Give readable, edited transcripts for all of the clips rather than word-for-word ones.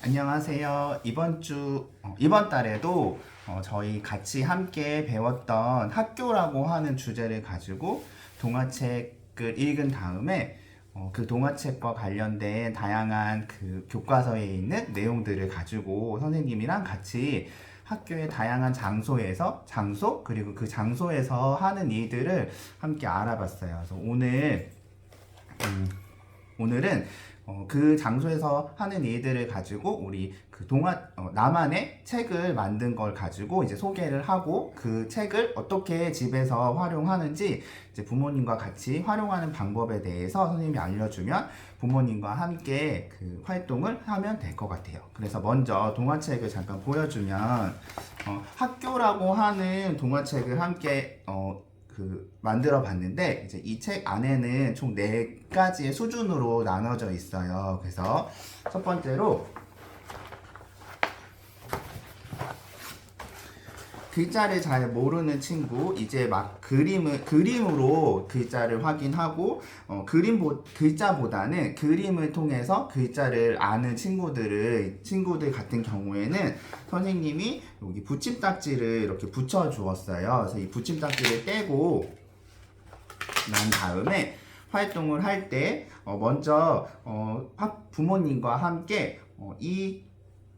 안녕하세요. 이번 달에도 저희 같이 함께 배웠던 학교라고 하는 주제를 가지고 동화책을 읽은 다음에 그 동화책과 관련된 다양한 그 교과서에 있는 내용들을 가지고 선생님이랑 같이 학교의 다양한 장소 그리고 그 장소에서 하는 일들을 함께 알아봤어요. 그래서 오늘은 그 장소에서 하는 일들을 가지고 우리 그 나만의 책을 만든 걸 가지고 이제 소개를 하고 그 책을 어떻게 집에서 활용하는지 이제 부모님과 같이 활용하는 방법에 대해서 선생님이 알려주면 부모님과 함께 그 활동을 하면 될 것 같아요. 그래서 먼저 동화책을 잠깐 보여주면 학교라고 하는 동화책을 함께 만들어 봤는데 이제 이 책 안에는 총 4가지의 수준으로 나눠져 있어요. 그래서 첫 번째로 글자를 잘 모르는 친구, 이제 막 그림으로 글자를 확인하고, 글자보다는 그림을 통해서 글자를 아는 친구들 같은 경우에는 선생님이 여기 붙임딱지를 이렇게 붙여 주었어요. 그래서 이 붙임딱지를 떼고 난 다음에 활동을 할 때, 먼저, 부모님과 함께, 이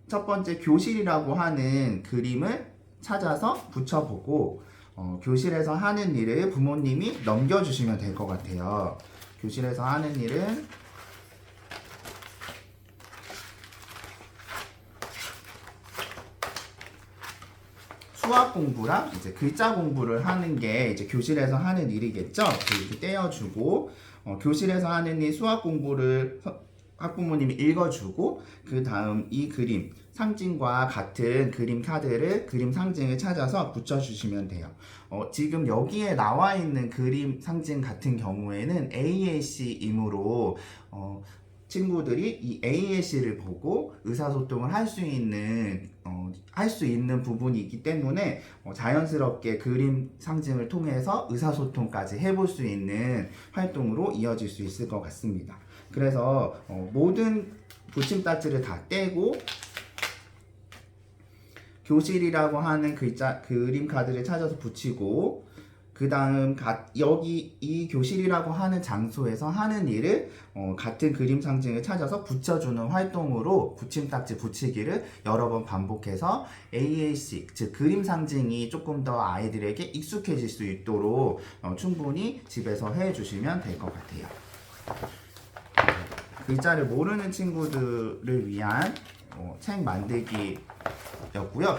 첫 번째 교실이라고 하는 그림을 찾아서 붙여보고 교실에서 하는 일을 부모님이 넘겨주시면 될 것 같아요. 교실에서 하는 일은 수학 공부랑 이제 글자 공부를 하는 게 이제 교실에서 하는 일이겠죠. 이렇게 떼어주고 교실에서 하는 일 수학 공부를 학부모님이 읽어주고 그 다음 이 그림 상징과 같은 그림 카드를 그림 상징을 찾아서 붙여주시면 돼요. 지금 여기에 나와 있는 그림 상징 같은 경우에는 AAC이므로 친구들이 이 AAC를 보고 의사소통을 할 수 있는 부분이 기 때문에 자연스럽게 그림 상징을 통해서 의사소통까지 해볼 수 있는 활동으로 이어질 수 있을 것 같습니다. 그래서 모든 붙임딱지를 다 떼고 교실이라고 하는 그림 카드를 찾아서 붙이고 그 다음 여기 이 교실이라고 하는 장소에서 하는 일을 같은 그림 상징을 찾아서 붙여주는 활동으로 붙임딱지 붙이기를 여러 번 반복해서 AAC 즉 그림 상징이 조금 더 아이들에게 익숙해질 수 있도록 충분히 집에서 해주시면 될 것 같아요. 글자를 모르는 친구들을 위한 책 만들기였고요.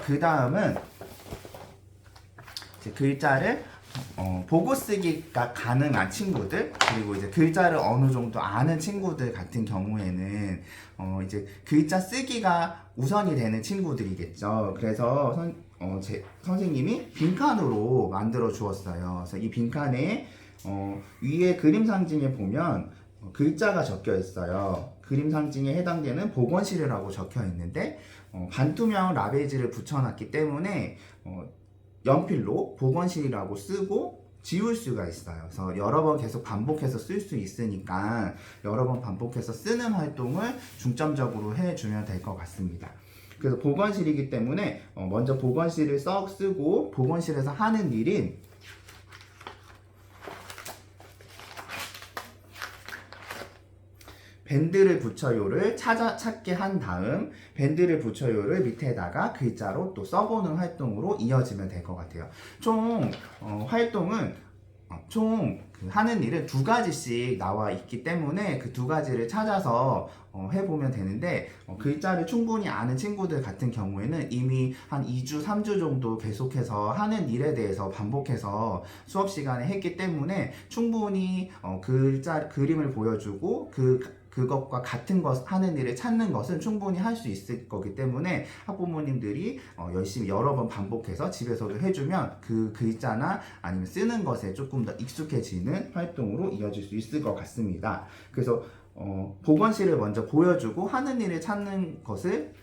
그 다음은 글자를 보고 쓰기가 가능한 친구들 그리고 이제 글자를 어느 정도 아는 친구들 같은 경우에는 이제 글자 쓰기가 우선이 되는 친구들이겠죠. 그래서 선생님이 빈칸으로 만들어 주었어요. 그래서 이 빈칸에 위에 그림 상징에 보면 글자가 적혀 있어요. 그림 상징에 해당되는 복원실이라고 적혀 있는데 반투명 라베이지를 붙여놨기 때문에 연필로 복원실이라고 쓰고 지울 수가 있어요. 그래서 여러 번 계속 반복해서 쓸 수 있으니까 여러 번 반복해서 쓰는 활동을 중점적으로 해주면 될 것 같습니다. 그래서 복원실이기 때문에 먼저 복원실을 썩 쓰고 복원실에서 하는 일인 밴드를 붙여요를 찾게 한 다음 밴드를 붙여요를 밑에다가 글자로 또 써보는 활동으로 이어지면 될 것 같아요. 활동은 하는 일은 2가지씩 나와 있기 때문에 그 2가지를 찾아서 해보면 되는데 글자를 충분히 아는 친구들 같은 경우에는 이미 한 2주, 3주 정도 계속해서 하는 일에 대해서 반복해서 수업 시간에 했기 때문에 충분히 그림을 보여주고 그것과 같은 것 하는 일을 찾는 것은 충분히 할 수 있을 거기 때문에 학부모님들이 열심히 여러 번 반복해서 집에서도 해주면 그 글자나 아니면 쓰는 것에 조금 더 익숙해지는 활동으로 이어질 수 있을 것 같습니다. 그래서 복원실을 먼저 보여주고 하는 일을 찾는 것을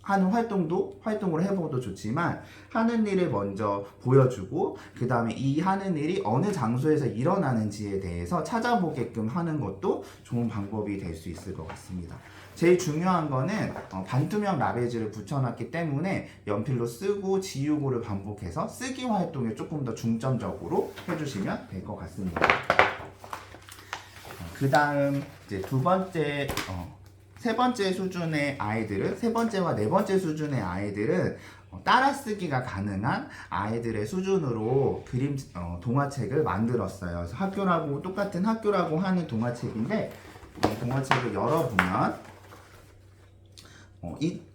하는 활동으로 해봐도 좋지만 하는 일을 먼저 보여주고 그 다음에 이 하는 일이 어느 장소에서 일어나는지에 대해서 찾아보게끔 하는 것도 좋은 방법이 될 수 있을 것 같습니다. 제일 중요한 거는 반투명 라베즈를 붙여놨기 때문에 연필로 쓰고 지우고를 반복해서 쓰기 활동에 조금 더 중점적으로 해주시면 될 것 같습니다. 그 다음 이제 세 번째 수준의 아이들은, 세 번째와 네 번째 수준의 아이들은 따라쓰기가 가능한 아이들의 수준으로 동화책을 만들었어요. 그래서 똑같은 학교라고 하는 동화책인데, 동화책을 열어보면,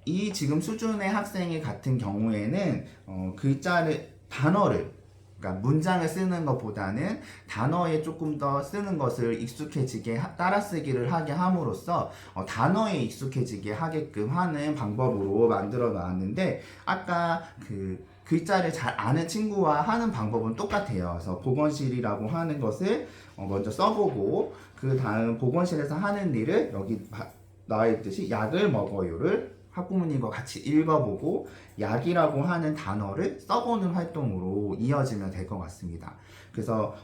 이 지금 수준의 학생이 같은 경우에는, 단어를, 그러니까 문장을 쓰는 것보다는 단어에 조금 더 쓰는 것을 익숙해지게 따라쓰기를 하게 함으로써 단어에 익숙해지게 하게끔 하는 방법으로 만들어 놨는데, 아까 글자를 잘 아는 친구와 하는 방법은 똑같아요. 그래서 보건실이라고 하는 것을 먼저 써보고 그 다음 보건실에서 하는 일을 여기 나와 있듯이 약을 먹어요를 학부모님과 같이 읽어보고 약이라고 하는 단어를 써보는 활동으로 이어지면 될 것 같습니다. 그래서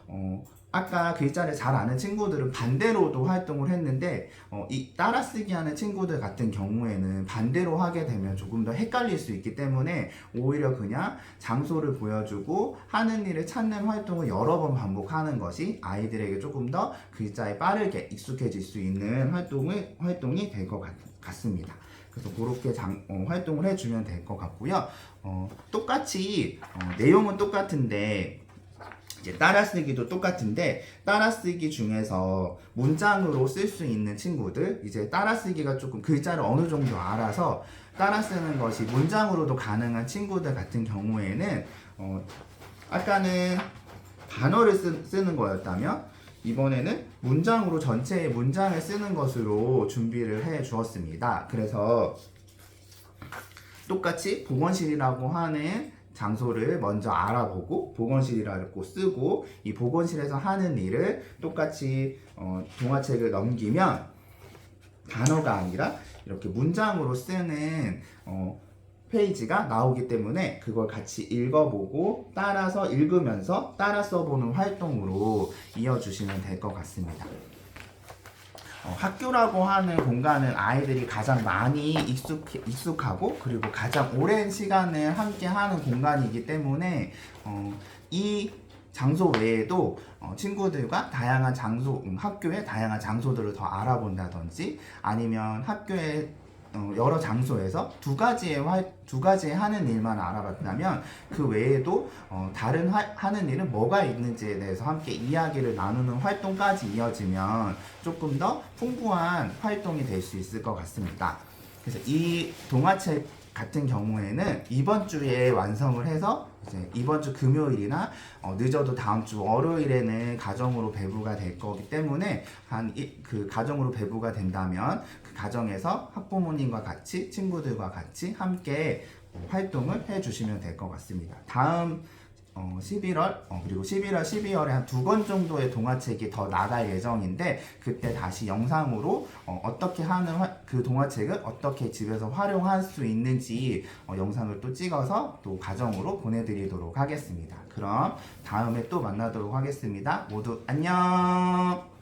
아까 글자를 잘 아는 친구들은 반대로도 활동을 했는데 이 따라쓰기 하는 친구들 같은 경우에는 반대로 하게 되면 조금 더 헷갈릴 수 있기 때문에 오히려 그냥 장소를 보여주고 하는 일을 찾는 활동을 여러 번 반복하는 것이 아이들에게 조금 더 글자에 빠르게 익숙해질 수 있는 활동이 될 것 같습니다. 그래서 그렇게 활동을 해주면 될 것 같고요. 똑같이 내용은 똑같은데 이제 따라쓰기도 똑같은데 따라쓰기 중에서 문장으로 쓸 수 있는 친구들, 이제 따라쓰기가 조금 글자를 어느 정도 알아서 따라쓰는 것이 문장으로도 가능한 친구들 같은 경우에는 아까는 단어를 쓰는 거였다면 이번에는 문장으로 전체의 문장을 쓰는 것으로 준비를 해 주었습니다. 그래서 똑같이 보건실이라고 하는 장소를 먼저 알아보고 보건실이라고 쓰고 이 보건실에서 하는 일을 똑같이 동화책을 넘기면 단어가 아니라 이렇게 문장으로 쓰는 페이지가 나오기 때문에 그걸 같이 읽어보고 따라서 읽으면서 따라 써보는 활동으로 이어주시면 될 것 같습니다. 학교라고 하는 공간은 아이들이 가장 많이 익숙하고 그리고 가장 오랜 시간을 함께 하는 공간이기 때문에 이 장소 외에도 친구들과 다양한 학교의 다양한 장소들을 더 알아본다든지 아니면 학교의 여러 장소에서 두 가지의 하는 일만 알아봤다면 그 외에도 다른 하는 일은 뭐가 있는지에 대해서 함께 이야기를 나누는 활동까지 이어지면 조금 더 풍부한 활동이 될 수 있을 것 같습니다. 그래서 이 동화책 같은 경우에는 이번 주에 완성을 해서 이제 이번 주 금요일이나 늦어도 다음 주 월요일에는 가정으로 배부가 될 거기 때문에 그 가정으로 배부가 된다면 그 가정에서 학부모님과 같이 친구들과 같이 함께 활동을 해주시면 될 것 같습니다. 다음 11월 그리고 11월, 12월에 한 2권 정도의 동화책이 더 나갈 예정인데 그때 다시 영상으로 어떻게 하는 그 동화책을 어떻게 집에서 활용할 수 있는지 영상을 또 찍어서 또 가정으로 보내드리도록 하겠습니다. 그럼 다음에 또 만나도록 하겠습니다. 모두 안녕.